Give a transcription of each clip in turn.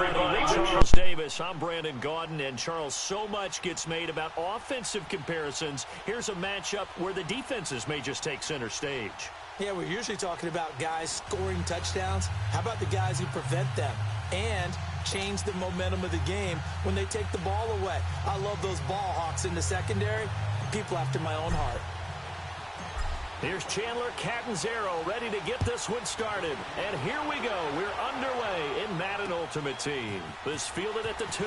everybody. Charles Davis, I'm Brandon Gaudin, and Charles, so much gets made about offensive comparisons. Here's a matchup where the defenses may just take center stage. Yeah, we're usually talking about guys scoring touchdowns. How about the guys who prevent them and change the momentum of the game when they take the ball away? I love those ball hawks in the secondary. People after my own heart. Here's Chandler Catanzaro ready to get this one started. And here we go. We're underway in Madden Ultimate Team. This fielded at the 2.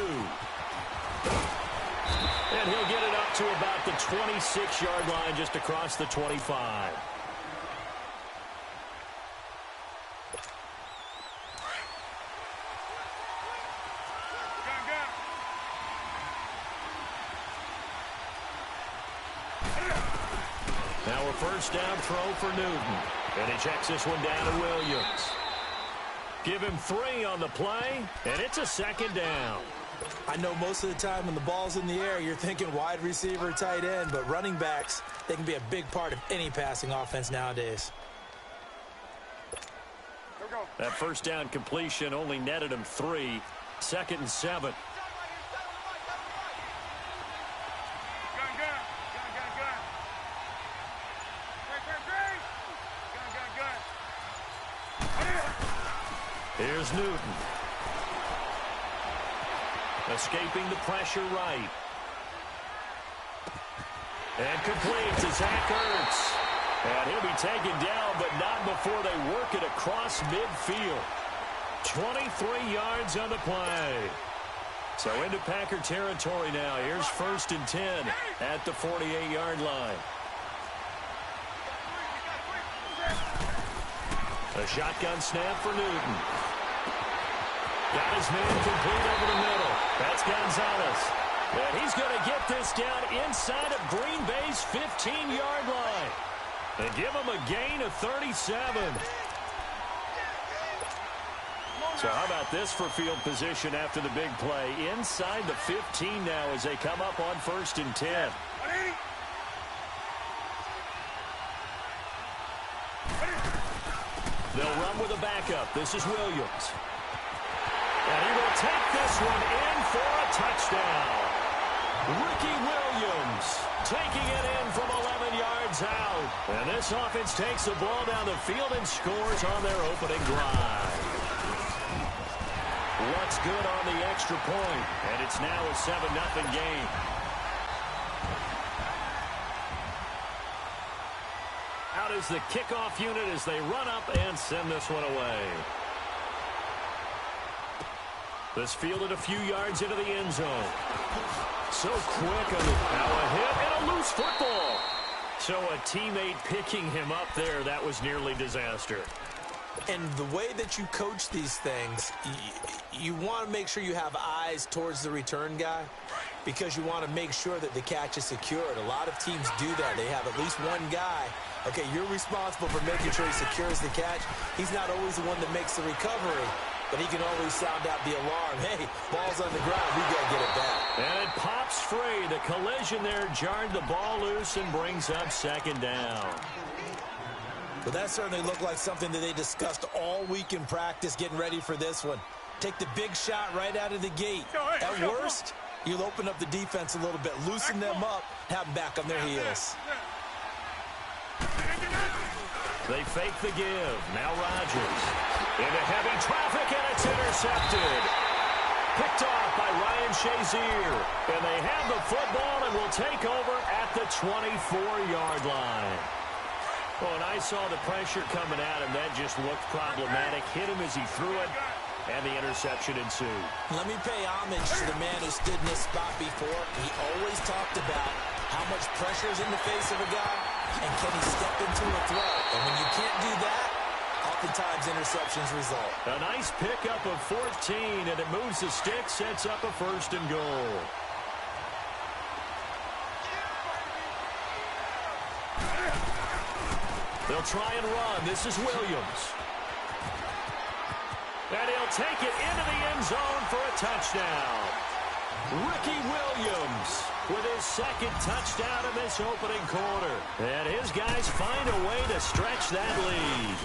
And he'll get it up to about the 26-yard line, just across the 25. Now a first down throw for Newton. And he checks this one down to Williams. Give him 3 on the play, and it's a second down. I know most of the time when the ball's in the air, you're thinking wide receiver, tight end, but running backs, they can be a big part of any passing offense nowadays. That first down completion only netted him 3. 2nd and 7. Here's Newton. Escaping the pressure right. And complete to Zach Ertz. And he'll be taken down, but not before they work it across midfield. 23 yards on the play. So into Packer territory now. Here's 1st and 10 at the 48-yard line. A shotgun snap for Newton. Got his man complete over the middle. That's Gonzalez. And he's going to get this down inside of Green Bay's 15-yard line. And give him a gain of 37. So how about this for field position after the big play? Inside the 15 now as they come up on 1st and 10. They'll run with a backup. This is Williams. And he will take this one in for a touchdown. Ricky Williams taking it in from 11 yards out. And this offense takes the ball down the field and scores on their opening drive. What's good on the extra point? And it's now a 7-0 game. Out is the kickoff unit as they run up and send this one away. This fielded a few yards into the end zone. So quick on the power hit and a loose football. So a teammate picking him up there, that was nearly disaster. And the way that you coach these things, you want to make sure you have eyes towards the return guy because you want to make sure that the catch is secured. A lot of teams do that. They have at least one guy. Okay, you're responsible for making sure he secures the catch. He's not always the one that makes the recovery, but he can always sound out the alarm. Hey, ball's on the ground. We got to get it back. And it pops free. The collision there jarred the ball loose and brings up 2nd down. But that certainly looked like something that they discussed all week in practice getting ready for this one. Take the big shot right out of the gate. At worst, you'll open up the defense a little bit, loosen them up, have them back on their heels. They fake the give. Now Rodgers. Into heavy traffic, and it's intercepted. Picked off by Ryan Shazier. And they have the football and will take over at the 24-yard line. Well, and I saw the pressure coming at him. That just looked problematic. Hit him as he threw it, and the interception ensued. Let me pay homage to the man who stood in this spot before. He always talked about how much pressure is in the face of a guy, and can he step into a throw. And when you can't do that, oftentimes interceptions result. A nice pickup of 14, and it moves the stick, sets up a 1st and goal. They'll try and run. This is Williams. And he'll take it into the end zone for a touchdown. Ricky Williams with his 2nd touchdown in this opening quarter. And his guys find a way to stretch that lead.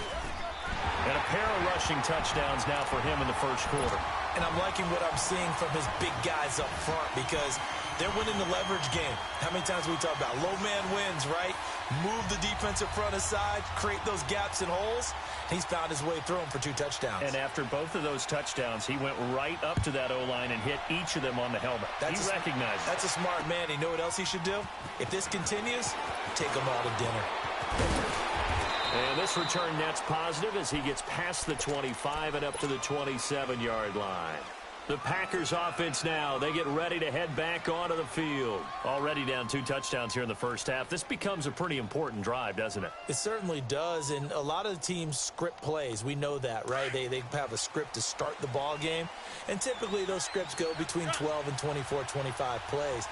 And a pair of rushing touchdowns now for him in the 1st quarter. And I'm liking what I'm seeing from his big guys up front because they're winning the leverage game. How many times we talk about low man wins, right? Move the defensive front aside, create those gaps and holes. He's found his way through them for 2 touchdowns. And after both of those touchdowns, he went right up to that O-line and hit each of them on the helmet. He recognized it. That's a smart man. You know what else he should do? If this continues, take them all to dinner. And this return net's positive as he gets past the 25 and up to the 27-yard line. The Packers offense now, they get ready to head back onto the field. Already down 2 touchdowns here in the first half. This becomes a pretty important drive, doesn't it? It certainly does, and a lot of the teams script plays. We know that, right? They have a script to start the ball game, and typically those scripts go between 12 and 24, 25 plays.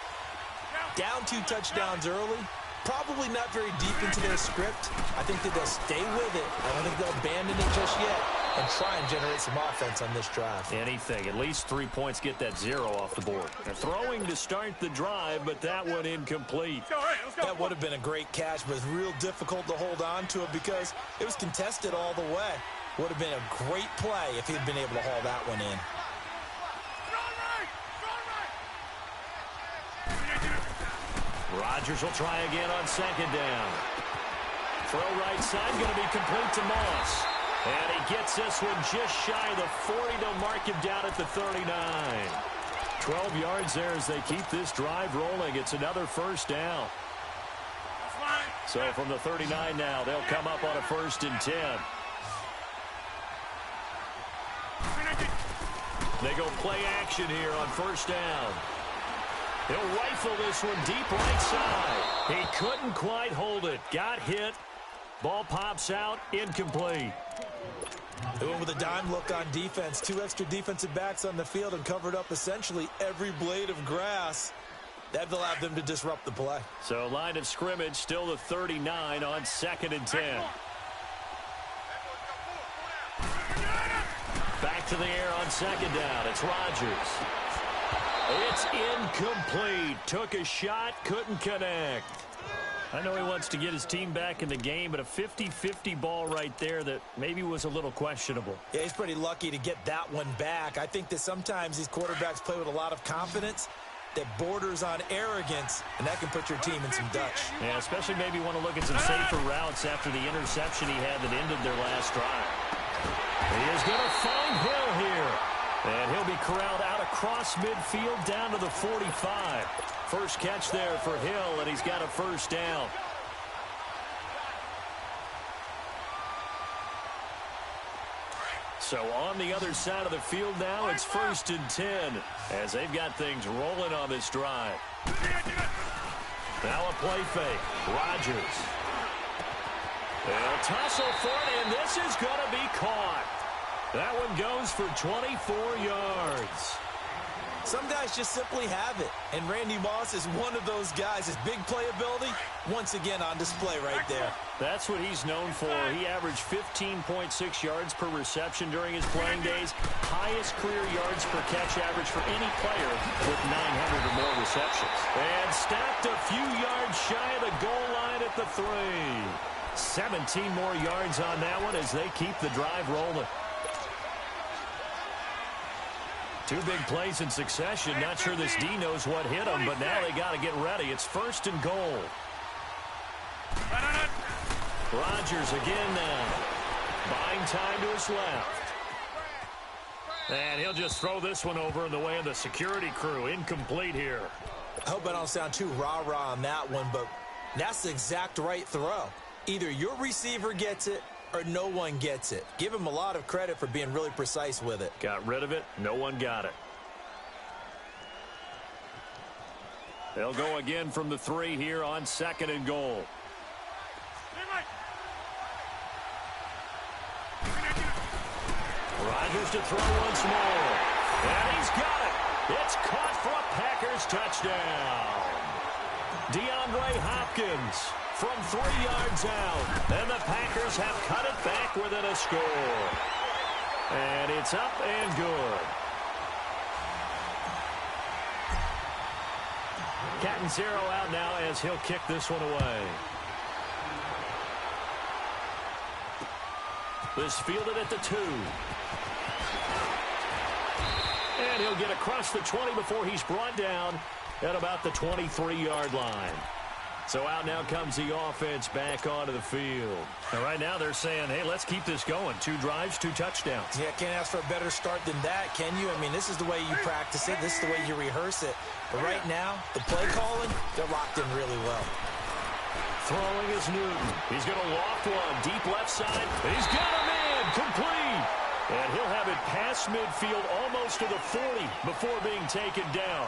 Down 2 touchdowns early, probably not very deep into their script. I think that they'll stay with it. I don't think they'll abandon it just yet and try and generate some offense on this drive. Anything. At least 3 points, get that 0 off the board. They're throwing to start the drive, but that one incomplete. That would have been a great catch, but it's real difficult to hold on to it because it was contested all the way. Would have been a great play if he'd been able to haul that one in. Rodgers will try again on 2nd down. Throw right side, going to be complete to Moss. And he gets this one just shy of the 40. They'll mark him down at the 39. 12 yards there as they keep this drive rolling. It's another first down. So from the 39 now, they'll come up on a 1st and 10. They go play action here on 1st down. He'll rifle this one deep right side. He couldn't quite hold it. Got hit. Ball pops out. Incomplete. They went with a dime look on defense. 2 extra defensive backs on the field and covered up essentially every blade of grass. That allowed them to disrupt the play. So line of scrimmage still the 39 on 2nd and 10. Back to the air on 2nd down. It's Rodgers. It's incomplete. Took a shot, couldn't connect. I know he wants to get his team back in the game, but a 50-50 ball right there that maybe was a little questionable. Yeah, he's pretty lucky to get that one back. I think that sometimes these quarterbacks play with a lot of confidence that borders on arrogance, and that can put your team in some Dutch. Yeah, especially maybe want to look at some safer routes after the interception he had that ended their last drive. He is going to find Hill here. And he'll be corralled out across midfield down to the 45. First catch there for Hill, and he's got a 1st down. So on the other side of the field now, it's 1st and 10 as they've got things rolling on this drive. Now a play fake. Rodgers. They'll tussle for it, and this is going to be caught. That one goes for 24 yards. Some guys just simply have it, and Randy Moss is one of those guys. His big playability, once again on display right there. That's what he's known for. He averaged 15.6 yards per reception during his playing days. Highest career yards per catch average for any player with 900 or more receptions. And stopped a few yards shy of the goal line at the 3. 17 more yards on that one as they keep the drive rolling. 2 big plays in succession. Not sure this D knows what hit him, but now they got to get ready. It's 1st and goal. Rodgers again now. Buying time to his left. And he'll just throw this one over in the way of the security crew. Incomplete here. I hope I don't sound too rah-rah on that one, but that's the exact right throw. Either your receiver gets it or no one gets it. Give him a lot of credit for being really precise with it. Got rid of it. No one got it. They'll go again from the 3 here on 2nd and goal. Rodgers to throw once more. And he's got it. It's caught for a Packers touchdown. DeAndre Hopkins from 3 yards out. And the Packers have cut it back within a score. And it's up and good. Catanzaro out now as he'll kick this one away. This fielded at the 2. And he'll get across the 20 before he's brought down at about the 23-yard line. So out now comes the offense back onto the field. And right now they're saying, hey, let's keep this going. 2 drives, 2 touchdowns. Yeah, can't ask for a better start than that, can you? I mean, this is the way you practice it. This is the way you rehearse it. But right now, the play calling, they're locked in really well. Throwing is Newton. He's going to loft one. Deep left side. He's got a man. Complete. And he'll have it past midfield almost to the 40 before being taken down.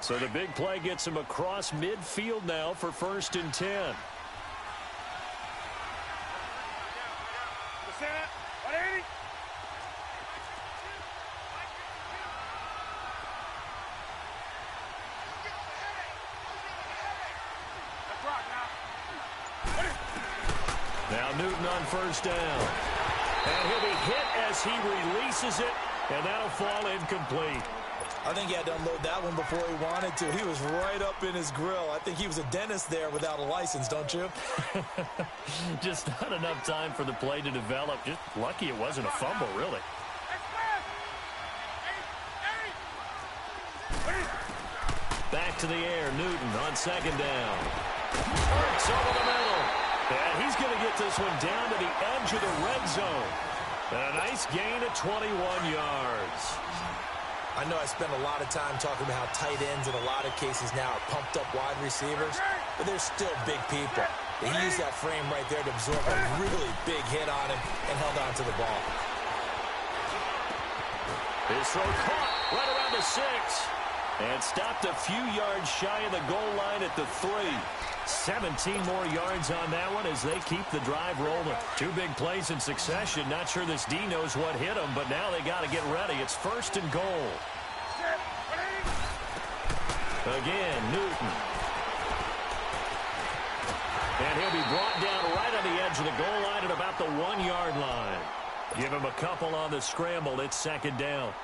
So the big play gets him across midfield now for 1st and 10. Now Newton on 1st down. And he'll be hit as he releases it, and that'll fall incomplete. I think he had to unload that one before he wanted to. He was right up in his grill. I think he was a dentist there without a license, don't you? Just not enough time for the play to develop. Just lucky it wasn't a fumble, really. Back to the air, Newton on 2nd down. Works over the middle. And he's going to get this one down to the edge of the red zone. And a nice gain of 21 yards. I know I spend a lot of time talking about how tight ends in a lot of cases now are pumped up wide receivers, but they're still big people. He used that frame right there to absorb a really big hit on him and held on to the ball. His throw caught right around the 6 and stopped a few yards shy of the goal line at the 3. 17 more yards on that one as they keep the drive rolling. 2 big plays in succession. Not sure this D knows what hit him, but now they got to get ready. It's 1st and goal. Again, Newton. And he'll be brought down right on the edge of the goal line at about the 1-yard line. Give him a couple on the scramble. It's 2nd down.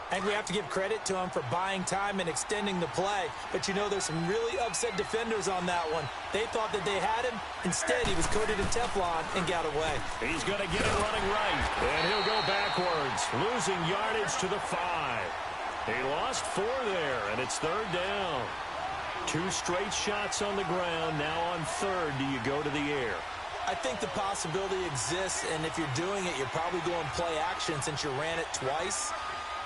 I think we have to give credit to him for buying time and extending the play. But, you know, there's some really upset defenders on that one. They thought that they had him. Instead, he was coated in Teflon and got away. He's going to get it running right. And he'll go backwards, losing yardage to the 5. He lost 4 there, and it's 3rd down. 2 straight shots on the ground. Now on 3rd, do you go to the air? I think the possibility exists, and if you're doing it, you're probably going play action since you ran it twice.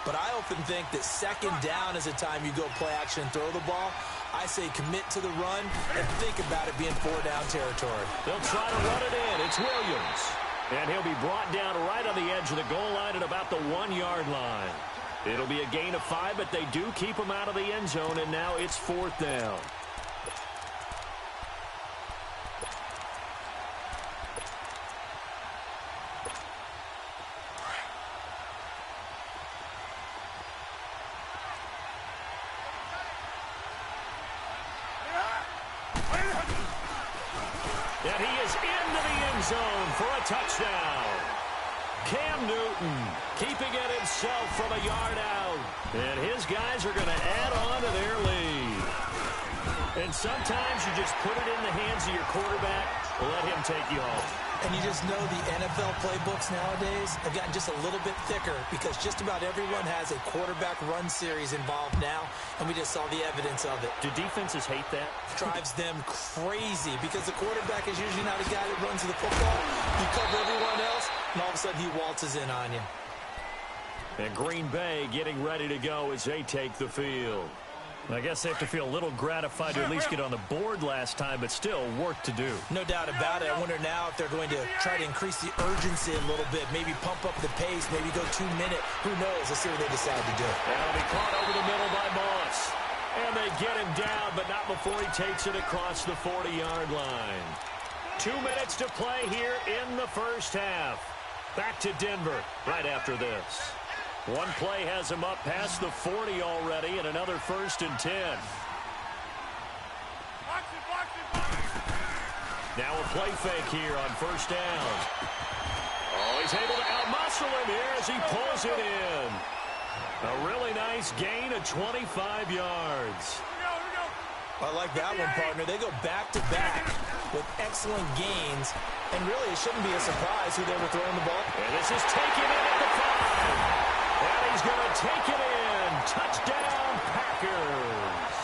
But I often think that 2nd down is a time you go play action and throw the ball. I say commit to the run and think about it being 4-down territory. They'll try to run it in. It's Williams. And he'll be brought down right on the edge of the goal line at about the 1-yard line. It'll be a gain of 5, but they do keep him out of the end zone, and now it's 4th down. And he is into the end zone for a touchdown. Cam Newton keeping it himself from a yard out. And his guys are going to add on to their lead. And sometimes you just put it in the hands of your quarterback, let him take you home. And you just know the NFL playbooks nowadays have gotten just a little bit thicker because just about everyone has a quarterback run series involved now, and we just saw the evidence of it. Do defenses hate that? Drives them crazy because the quarterback is usually not a guy that runs the football. You cover everyone else, and all of a sudden he waltzes in on you. And Green Bay getting ready to go as they take the field. I guess they have to feel a little gratified to at least get on the board last time, but still work to do. No doubt about it. I wonder now if they're going to try to increase the urgency a little bit, maybe pump up the pace, maybe go 2-minute. Who knows? Let's see what they decide to do. That'll be caught over the middle by Moss. And they get him down, but not before he takes it across the 40-yard line. 2 minutes to play here in the first half. Back to Denver right after this. One play has him up past the 40 already, and another 1st and 10. Now a play fake here on 1st down. Oh, he's able to outmuscle him here as he pulls it in. A really nice gain of 25 yards. I like that one, partner. They go back-to-back with excellent gains, and really it shouldn't be a surprise who they were throwing the ball. And this is taken in at the 5. And he's going to take it in. Touchdown, Packers.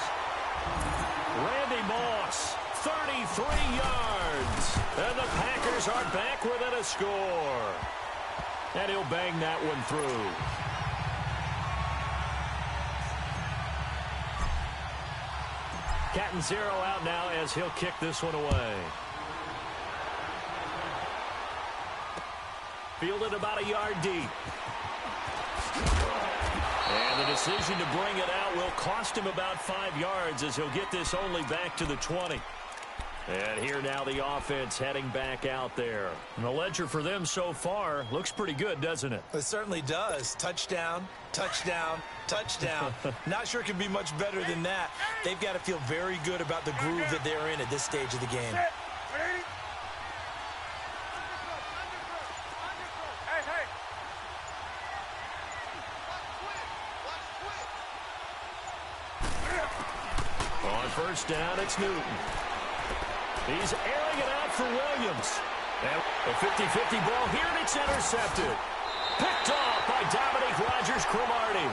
Randy Moss, 33 yards. And the Packers are back within a score. And he'll bang that one through. Cat and zero out now as he'll kick this one away. Fielded about a yard deep. And the decision to bring it out will cost him about 5 yards as he'll get this only back to the 20. And here now the offense heading back out there. And the ledger for them so far looks pretty good, doesn't it? It certainly does. Touchdown, touchdown, touchdown. Not sure it can be much better than that. They've got to feel very good about the groove that they're in at this stage of the game. On first down, it's Newton. He's airing it out for Williams. And a 50-50 ball here, and it's intercepted. Picked off by Dominique Rodgers-Cromartie.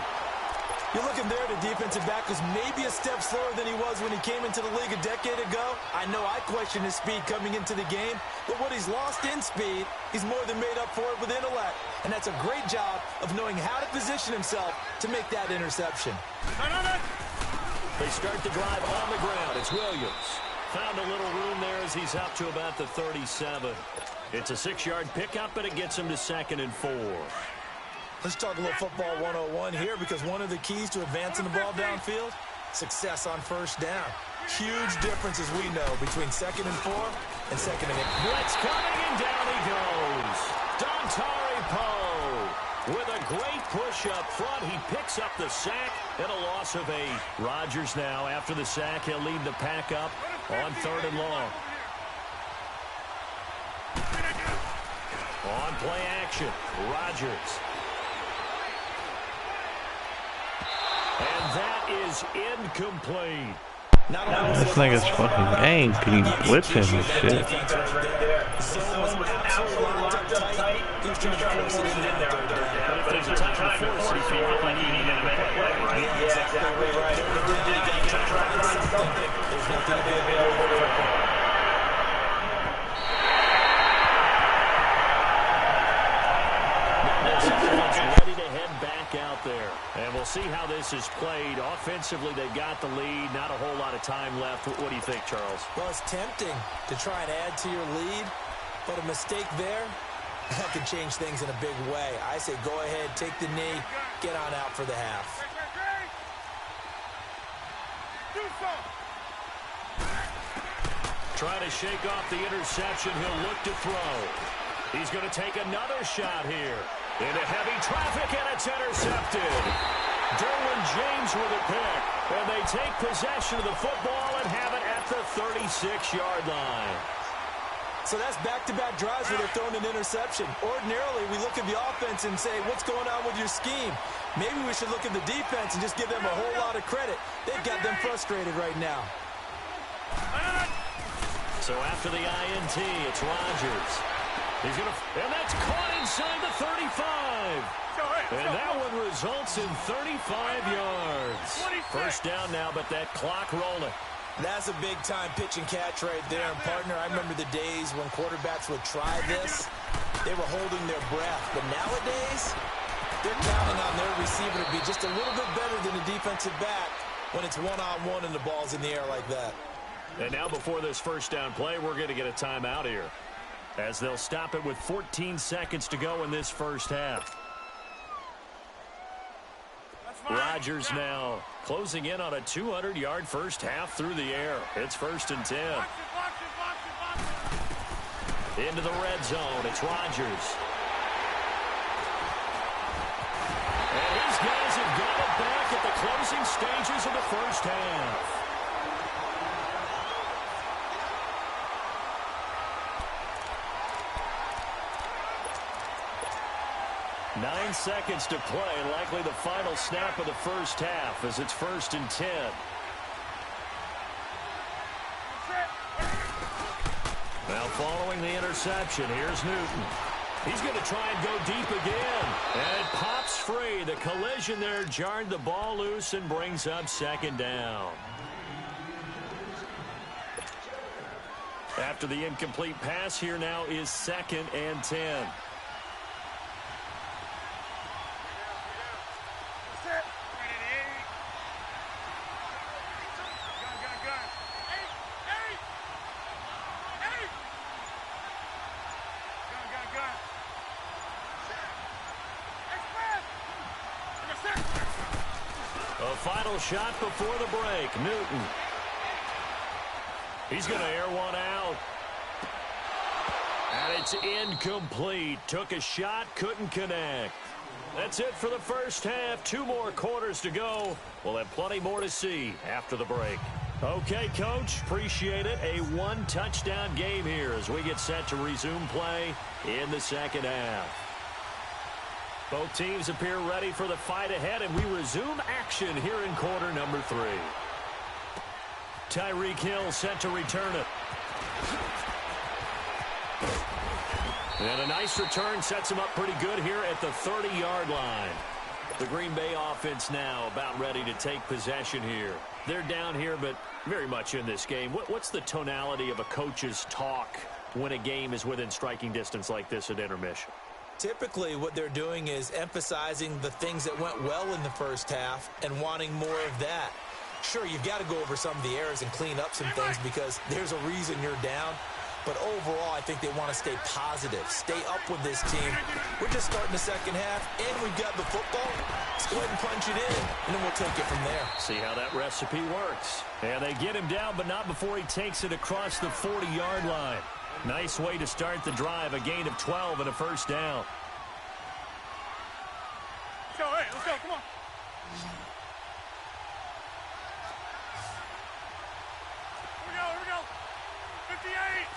You're looking there at a defensive back who's maybe a step slower than he was when he came into the league a decade ago. I know I questioned his speed coming into the game, but what he's lost in speed, he's more than made up for it with intellect. And that's a great job of knowing how to position himself to make that interception. They start the drive on the ground. It's Williams. Found a little room there as he's up to about the 37. It's a 6-yard pickup, but it gets him to 2nd and 4. Let's talk a little football 101 here, because one of the keys to advancing the ball downfield, success on first down. Huge difference, as we know, between 2nd and 4 and 2nd and 8. Blitz coming, and down he goes. Dontari Poe with a great push up front. He picks up the sack and a loss of 8. Rodgers now, after the sack, he'll lead the pack up on 3rd and long. On play action, Rodgers. And that is incomplete. This nigga's fucking angry, blitzing and shit. Ready to head back out there. And we'll see how this is played. Offensively, they've got the lead. Not a whole lot of time left. What do you think, Charles? Well, it's tempting to try and add to your lead, but a mistake there, that could change things in a big way. I say go ahead, take the knee, get on out for the half. Trying to shake off the interception. He'll look to throw. He's going to take another shot here. Into heavy traffic, and it's intercepted. Derwin James with a pick. And they take possession of the football and have it at the 36-yard line. So that's back-to-back drives where they're throwing an interception. Ordinarily, we look at the offense and say, what's going on with your scheme? Maybe we should look at the defense and just give them a whole lot of credit. They've got them frustrated right now. So after the INT, it's Rodgers. He's going to, and that's caught inside the 35. And that one results in 35 yards. First down now, but that clock rolling. That's a big-time pitch and catch right there. And, partner, I remember the days when quarterbacks would try this. They were holding their breath. But nowadays, they're counting on their receiver to be just a little bit better than the defensive back when it's one-on-one and the ball's in the air like that. And now before this first down play, we're going to get a timeout here, as they'll stop it with 14 seconds to go in this first half. Rodgers now closing in on a 200-yard first half through the air. It's 1st and 10. Into the red zone. It's Rodgers. And these guys have got it back at the closing stages of the first half. 9 seconds to play, likely the final snap of the first half as it's 1st and 10. throwing the interception. Here's Newton. He's going to try and go deep again. And it pops free. The collision there jarred the ball loose and brings up second down. After the incomplete pass, here now is 2nd and 10. A final shot before the break. Newton. He's going to air one out. And it's incomplete. Took a shot, couldn't connect. That's it for the first half. 2 more quarters to go. We'll have plenty more to see after the break. Okay, Coach, appreciate it. A 1-touchdown game here as we get set to resume play in the second half. Both teams appear ready for the fight ahead, and we resume action here in quarter number 3. Tyreek Hill set to return it. And a nice return sets him up pretty good here at the 30-yard line. The Green Bay offense now about ready to take possession here. They're down here, but very much in this game. What's the tonality of a coach's talk when a game is within striking distance like this at intermission? Typically, what they're doing is emphasizing the things that went well in the first half and wanting more of that. Sure, you've got to go over some of the errors and clean up some things because there's a reason you're down. But overall, I think they want to stay positive, stay up with this team. We're just starting the second half, and we've got the football. Let's go ahead and punch it in, and then we'll take it from there. See how that recipe works. And they get him down, but not before he takes it across the 40-yard line. Nice way to start the drive, a gain of 12 and a first down. Let's go, hey, let's go, come on. Here we go. 58.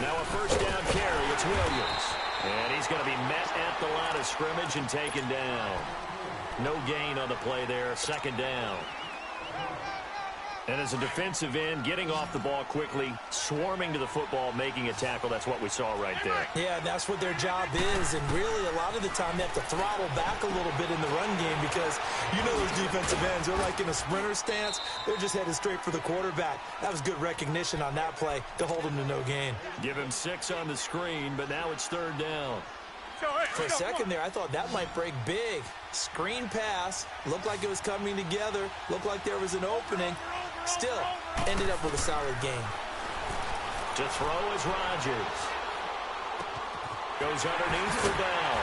Now a first down carry, it's Williams. And he's going to be met at the line of scrimmage and taken down. No gain on the play there, second down. And as a defensive end, getting off the ball quickly, swarming to the football, making a tackle, that's what we saw right there. Yeah, that's what their job is. And really, a lot of the time, they have to throttle back a little bit in the run game because, you know, those defensive ends, they're like in a sprinter stance. They're just headed straight for the quarterback. That was good recognition on that play to hold him to no gain. Give him 6 on the screen, but now it's third down. For a second there, I thought that might break big. Screen pass, looked like it was coming together, looked like there was an opening. Still, ended up with a solid game. To throw is Rodgers. Goes underneath for Bell.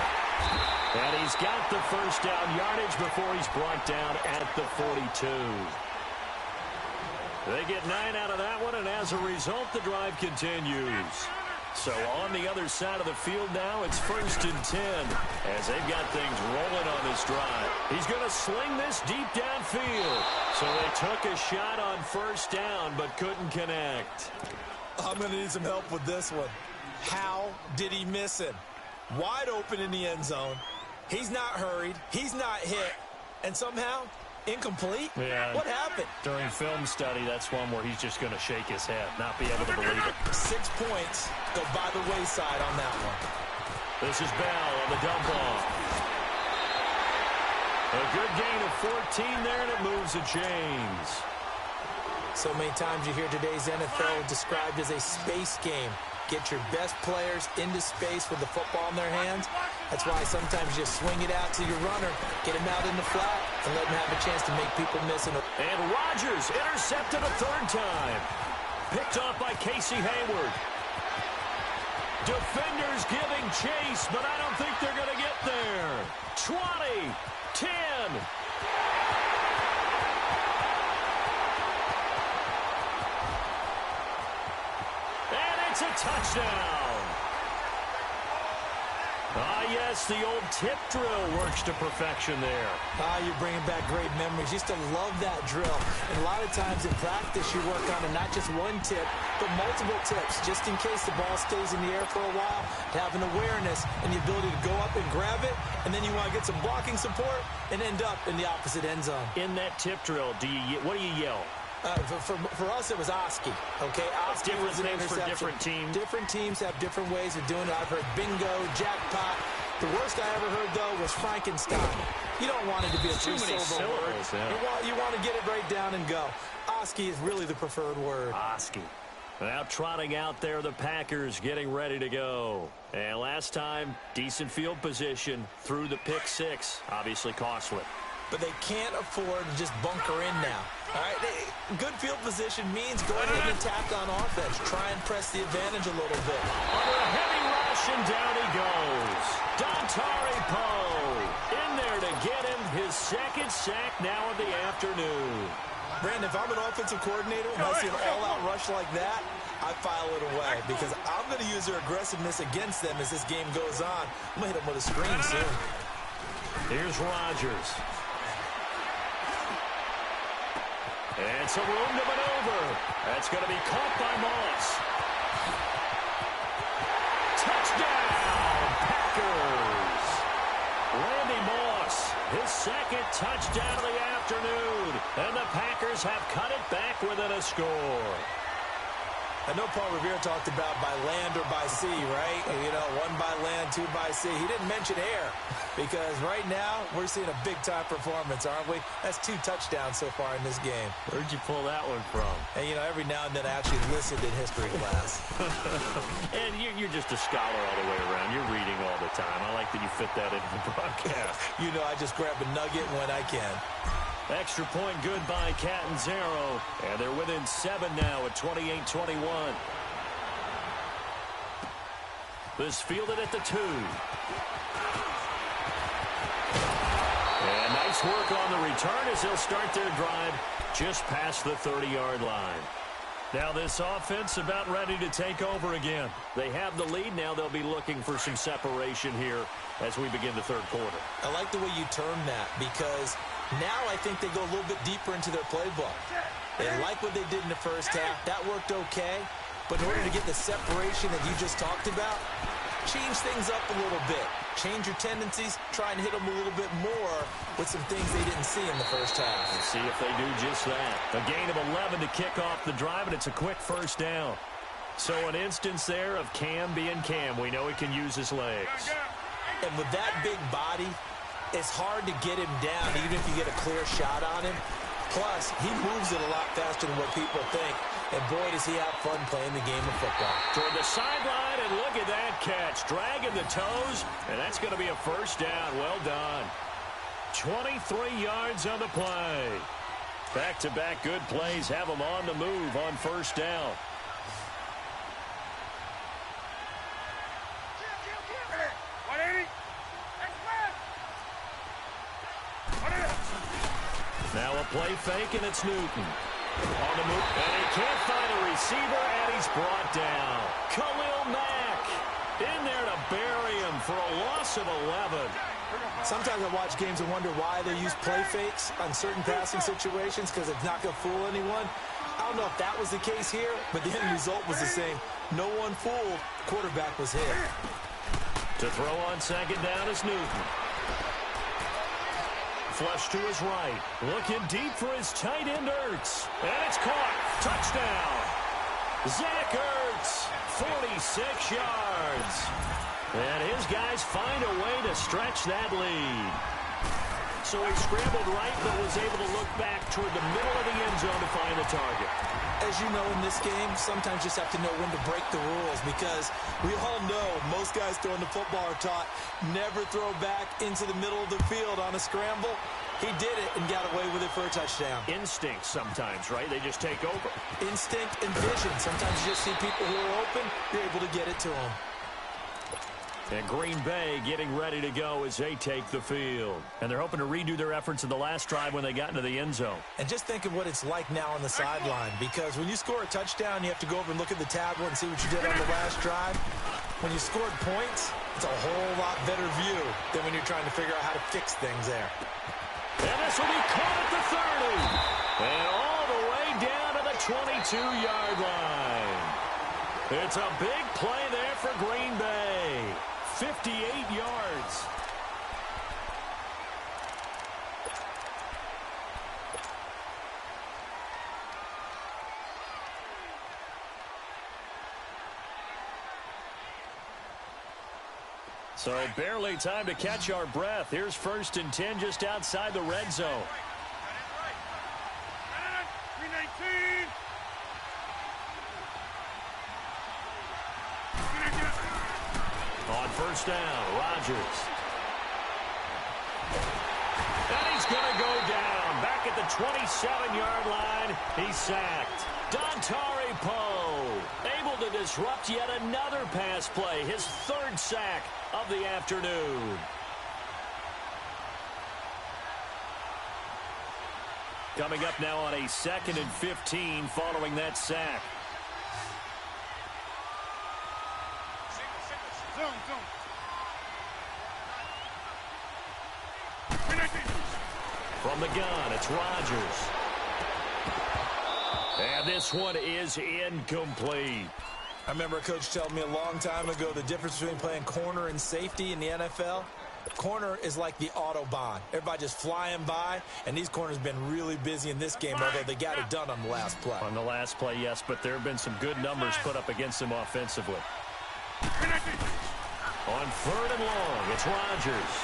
And he's got the first down yardage before he's brought down at the 42. They get 9 out of that one, and as a result, the drive continues. So on the other side of the field now, it's 1st and 10 as they've got things rolling on this drive. He's going to sling this deep downfield. So they took a shot on first down but couldn't connect. I'm going to need some help with this one. How did he miss him? Wide open in the end zone. He's not hurried. He's not hit. And somehow, incomplete? Yeah. What happened? During film study, that's one where he's just going to shake his head, not be able to believe it. 6 points go by the wayside on that one. This is Bell on the dump off. A good gain of 14 there, and it moves the chains. So many times you hear today's NFL described as a space game. Get your best players into space with the football in their hands. That's why sometimes you just swing it out to your runner, get him out in the flat, and let him have a chance to make people miss. And Rodgers intercepted a 3rd time. Picked off by Casey Hayward. Defenders giving chase, but I don't think they're going to get there. 20, 10. And it's a touchdown. Ah, yes, the old tip drill works to perfection there. You're bringing back great memories. Used to love that drill. And a lot of times in practice, you work on it, not just one tip, but multiple tips, just in case the ball stays in the air for a while, to have an awareness and the ability to go up and grab it, and then you want to get some blocking support and end up in the opposite end zone. In that tip drill, what do you yell? For us, it was Oski. Okay, Oski was an interception. For different teams. Different teams have different ways of doing it. I've heard bingo, jackpot. The worst I ever heard, though, was Frankenstein. You don't want it to be a three-syllable word. Yeah. You want to get it right down and go. Oski is really the preferred word. Oski. Now trotting out there, the Packers getting ready to go. And last time, decent field position through the pick six. Obviously costly. But they can't afford to just bunker in now. All right, good field position means go ahead and attack on offense. Try and press the advantage a little bit. Under a heavy rush, and down he goes. Dontari Poe in there to get him his second sack now of the afternoon. Brandon, if I'm an offensive coordinator and I see an all-out rush like that, I file it away because I'm going to use their aggressiveness against them as this game goes on. I'm going to hit them with a screen soon. Here's Rodgers. And some room to maneuver. That's going to be caught by Moss. Touchdown, Packers. Randy Moss, his second touchdown of the afternoon. And the Packers have cut it back within a score. I know Paul Revere talked about by land or by sea, right? You know, one by land, two by sea. He didn't mention air because right now we're seeing a big-time performance, aren't we? That's 2 touchdowns so far in this game. Where'd you pull that one from? And, you know, every now and then I actually listened in history class. And you're just a scholar all the way around. You're reading all the time. I like that you fit that into the broadcast. You know, I just grab a nugget when I can. Extra point good by Catanzaro. And they're within 7 now at 28-21. This fielded at the 2. And nice work on the return as they'll start their drive just past the 30-yard line. Now this offense about ready to take over again. They have the lead. Now they'll be looking for some separation here as we begin the third quarter. I like the way you term that because now I think they go a little bit deeper into their playbook. They like what they did in the first half. That worked okay. But in order to get the separation that you just talked about, change things up a little bit. Change your tendencies. Try and hit them a little bit more with some things they didn't see in the first half. We'll see if they do just that. A gain of 11 to kick off the drive, and it's a quick first down. So an instance there of Cam being Cam. We know he can use his legs. And with that big body, it's hard to get him down even if you get a clear shot on him. Plus, he moves it a lot faster than what people think. And boy, does he have fun playing the game of football. Toward the sideline, and look at that catch. Dragging the toes, and that's going to be a first down. Well done. 23 yards on the play. Back-to-back good plays have them on the move on first down. Now a play fake, and it's Newton. On the move, and he can't find a receiver, and he's brought down. Khalil Mack in there to bury him for a loss of 11. Sometimes I watch games and wonder why they use play fakes on certain passing situations because it's not going to fool anyone. I don't know if that was the case here, but the end result was the same. No one fooled. Quarterback was hit. To throw on second down is Newton. Flush to his right. Looking deep for his tight end, Ertz. And it's caught. Touchdown. Zach Ertz, 46 yards. And his guys find a way to stretch that lead. So he scrambled right, but was able to look back toward the middle of the end zone to find the target. As you know, in this game, sometimes you just have to know when to break the rules because we all know most guys throwing the football are taught never throw back into the middle of the field on a scramble. He did it and got away with it for a touchdown. Instinct sometimes, right? They just take over. Instinct and vision. Sometimes you just see people who are open, you're able to get it to them. And Green Bay getting ready to go as they take the field. And they're hoping to redo their efforts in the last drive when they got into the end zone. And just think of what it's like now on the sideline. Because when you score a touchdown, you have to go over and look at the tablet and see what you did on the last drive. When you scored points, it's a whole lot better view than when you're trying to figure out how to fix things there. And this will be caught at the 30. And all the way down to the 22-yard line. It's a big play there for Green Bay. 58 yards. So barely time to catch our breath. Here's 1st and 10 just outside the red zone. 319. On 1st down, Rodgers. And he's going to go down. Back at the 27-yard line, he's sacked. Dontari Poe able to disrupt yet another pass play. His 3rd sack of the afternoon. Coming up now on a 2nd and 15 following that sack. Zoom. From the gun, it's Rodgers. And this one is incomplete. I remember a coach telling me a long time ago the difference between playing corner and safety in the NFL. Corner is like the Autobahn. Everybody just flying by, and these corners have been really busy in this game, although they got it done on the last play. On the last play, yes, but there have been some good numbers put up against them offensively. On 3rd and long, it's Rodgers.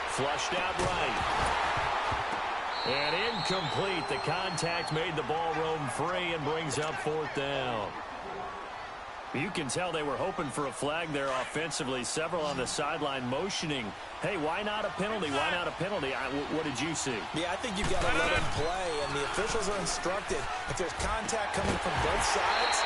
Flushed out right. And incomplete. The contact made the ball roam free and brings up 4th down. You can tell they were hoping for a flag there offensively. Several on the sideline motioning, hey, why not a penalty? Why not a penalty? What did you see? Yeah, I think you've got to let them play, and the officials are instructed. If there's contact coming from both sides,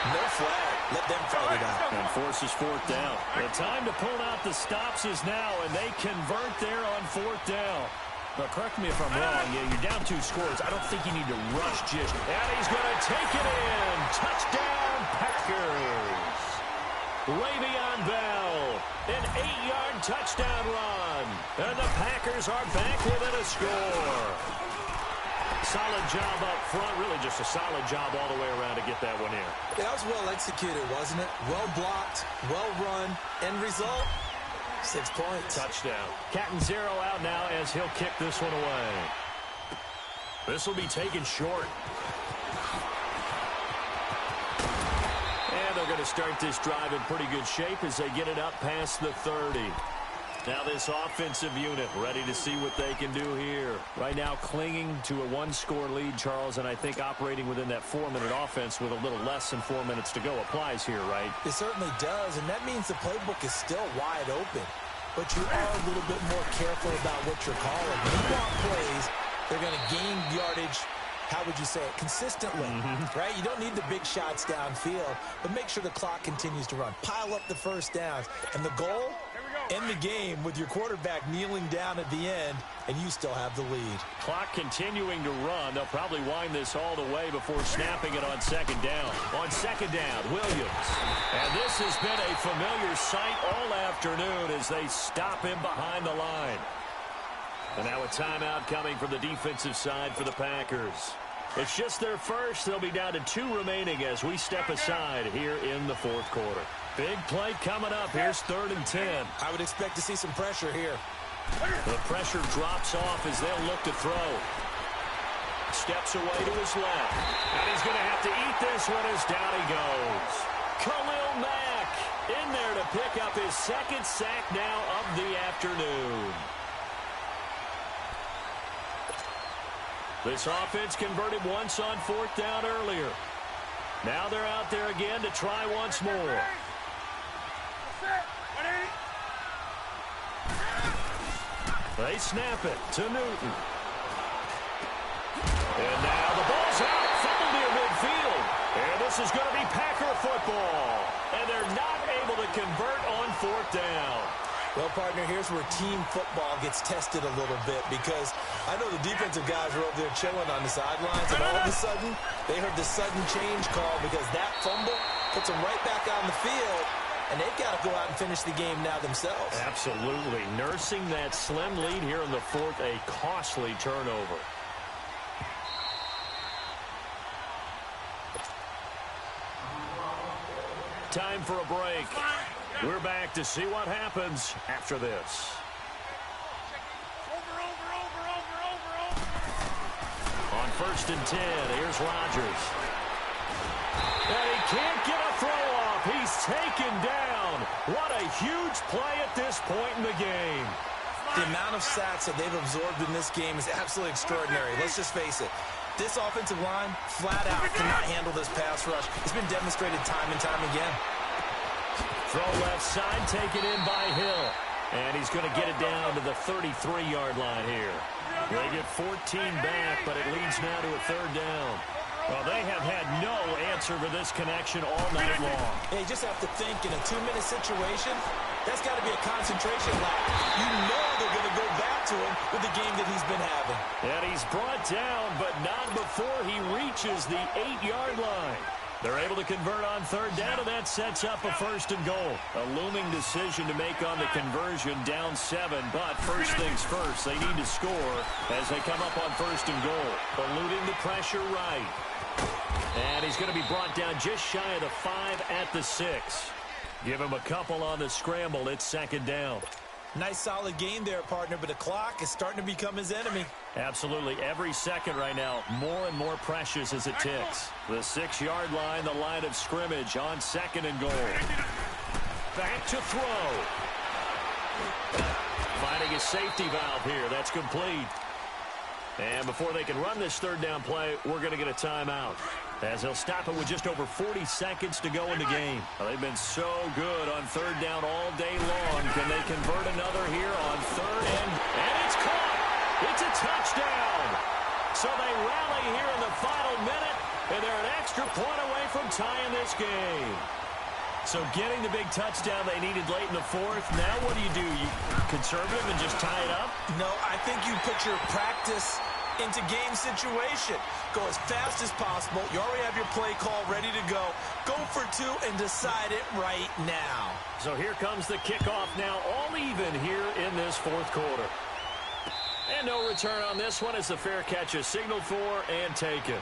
no flag. Let them fight it out. And forces 4th down. The time to pull out the stops is now, and they convert there on 4th down. But correct me if I'm wrong. Yeah, you're down 2 scores. I don't think you need to rush just. And he's going to take it in. Touchdown, Packers. Le'Veon Bell, an 8-yard touchdown run. And the Packers are back within a score. Solid job up front. Really just a solid job all the way around to get that one in. That was well executed, wasn't it? Well blocked, well run. End result? 6 points. Touchdown. Cat and 0 out now as he'll kick this one away. This will be taken short. And they're going to start this drive in pretty good shape as they get it up past the 30. Now this offensive unit ready to see what they can do here. Right now clinging to a 1-score lead, Charles, and I think operating within that 4-minute offense with a little less than 4 minutes to go applies here, right? It certainly does, and that means the playbook is still wide open. But you are a little bit more careful about what you're calling. When you want plays, they're going to gain yardage, how would you say it, consistently, right? You don't need the big shots downfield, but make sure the clock continues to run. Pile up the first downs. And the goal? End the game with your quarterback kneeling down at the end, and you still have the lead. Clock continuing to run. They'll probably wind this all the way before snapping it on 2nd down. On 2nd down, Williams. And this has been a familiar sight all afternoon as they stop him behind the line. And now a timeout coming from the defensive side for the Packers. It's just their first. They'll be down to 2 remaining as we step aside here in the 4th quarter. Big play coming up. Here's 3rd and 10. I would expect to see some pressure here. The pressure drops off as they'll look to throw. Steps away to his left. And he's going to have to eat this one as down he goes. Khalil Mack in there to pick up his 2nd sack now of the afternoon. This offense converted once on 4th down earlier. Now they're out there again to try once more. They snap it to Newton. And now the ball's out. Fumbled near midfield. And this is going to be Packer football. And they're not able to convert on 4th down. Well, partner, here's where team football gets tested a little bit because I know the defensive guys were over there chilling on the sidelines, and all of a sudden, they heard the sudden change call because that fumble puts them right back on the field, and they've got to go out and finish the game now themselves. Absolutely. Nursing that slim lead here in the 4th, a costly turnover. Time for a break. We're back to see what happens after this. On 1st and 10, here's Rodgers. And he can't get a throw off. He's taken down. What a huge play at this point in the game. The amount of sacks that they've absorbed in this game is absolutely extraordinary. Let's just face it. This offensive line, flat out, cannot handle this pass rush. It's been demonstrated time and time again. Throw left side, taken in by Hill. And he's going to get it down to the 33-yard line here. They get 14 back, but it leads now to a third down. Well, they have had no answer for this connection all night long. They just have to think in a 2-minute situation, that's got to be a concentration lap. You know they're going to go back to him with the game that he's been having. And he's brought down, but not before he reaches the 8-yard line. They're able to convert on third down, and that sets up a first and goal. A looming decision to make on the conversion, down 7. But first things first, they need to score as they come up on first and goal. Eluding the pressure right. And he's going to be brought down just shy of the 5 at the 6. Give him a couple on the scramble. It's second down. Nice solid game there, partner, but the clock is starting to become his enemy. Absolutely. Every second right now, more and more precious as it ticks. The 6-yard line, the line of scrimmage on second and goal. Back to throw. Finding a safety valve here. That's complete. And before they can run this third down play, we're going to get a timeout, as they'll stop it with just over 40 seconds to go in the game. Well, they've been so good on third down all day long. Can they convert another here on third? And it's caught. It's a touchdown. So they rally here in the final minute, and they're an extra point away from tying this game. So getting the big touchdown they needed late in the fourth. Now what do? You conservative and just tie it up? No, I think you put your practice into game situation. Go as fast as possible. You already have your play call ready to go. Go for 2 and decide it right now. So here comes the kickoff now, all even here in this fourth quarter. And no return on this one as the fair catch is signaled for and taken.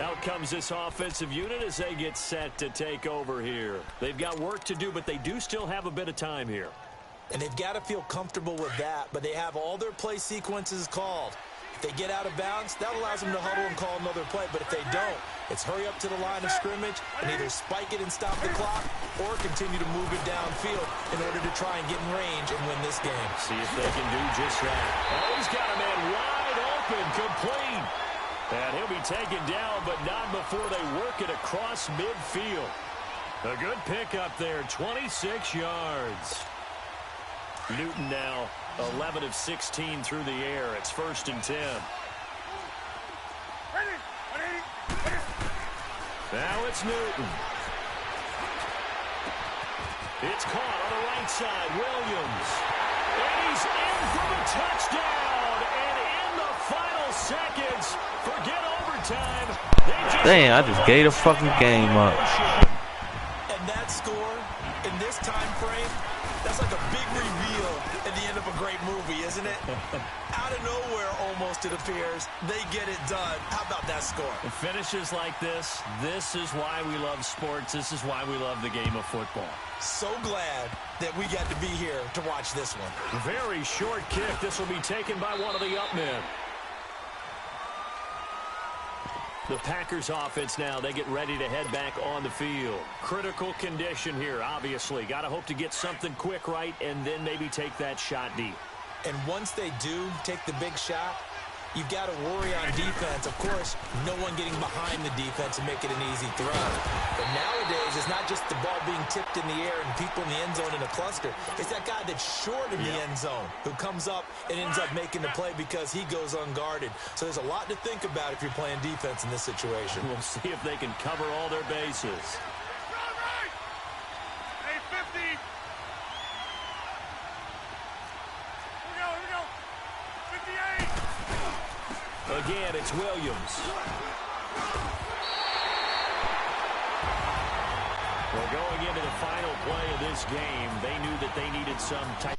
Out comes this offensive unit as they get set to take over here. They've got work to do, but they do still have a bit of time here. And they've got to feel comfortable with that, but they have all their play sequences called. If they get out of bounds, that allows them to huddle and call another play. But if they don't, it's hurry up to the line of scrimmage and either spike it and stop the clock or continue to move it downfield in order to try and get in range and win this game. See if they can do just that. Oh, he's got a man wide open, complete. And he'll be taken down, but not before they work it across midfield. A good pickup there, 26 yards. Newton now 11 of 16 through the air. It's first and 10. Now it's Newton. It's caught on the right side. Williams. And he's in for the touchdown. And in the final seconds, forget overtime. Dang, I just gave the fucking game up. And that score in this time frame, that's like a big reveal at the end of a great movie, isn't it? Out of nowhere, almost, it appears, they get it done. How about that score? It finishes like this. This is why we love sports. This is why we love the game of football. So glad that we got to be here to watch this one. Very short kick. This will be taken by one of the up men. The Packers offense now, they get ready to head back on the field. Critical condition here, obviously. Got to hope to get something quick right and then maybe take that shot deep. And once they do take the big shot, you've got to worry on defense. Of course, no one getting behind the defense and make it an easy throw. But nowadays, it's not just the ball being tipped in the air and people in the end zone in a cluster. It's that guy that's short in the end zone who comes up and ends up making the play because he goes unguarded. So there's a lot to think about if you're playing defense in this situation. We'll see if they can cover all their bases. Again, it's Williams. Well, going into the final play of this game, they knew that they needed some type